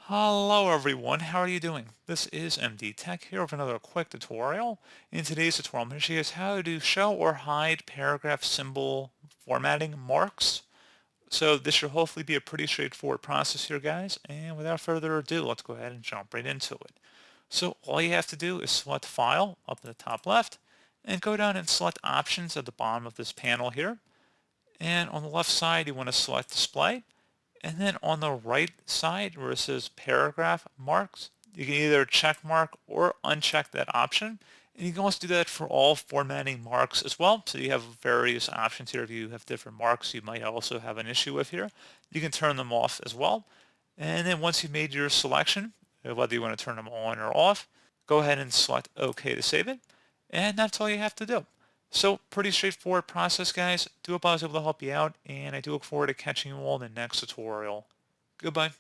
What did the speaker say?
Hello everyone, how are you doing? This is MD Tech here with another quick tutorial. In today's tutorial, I'm going to show you guys how to show or hide paragraph symbol formatting marks. So this should hopefully be a pretty straightforward process here, guys. And without further ado, let's go ahead and jump right into it. So all you have to do is select File up in the top left and go down and select Options at the bottom of this panel here. And on the left side, you want to select Display. And then on the right side where it says paragraph marks, you can either check mark or uncheck that option. And you can also do that for all formatting marks as well. So you have various options here. If you have different marks you might also have an issue with here, you can turn them off as well. And then once you've made your selection, whether you want to turn them on or off, go ahead and select OK to save it. And that's all you have to do. So pretty straightforward process, guys. Do hope I was able to help you out, and I do look forward to catching you all in the next tutorial. Goodbye.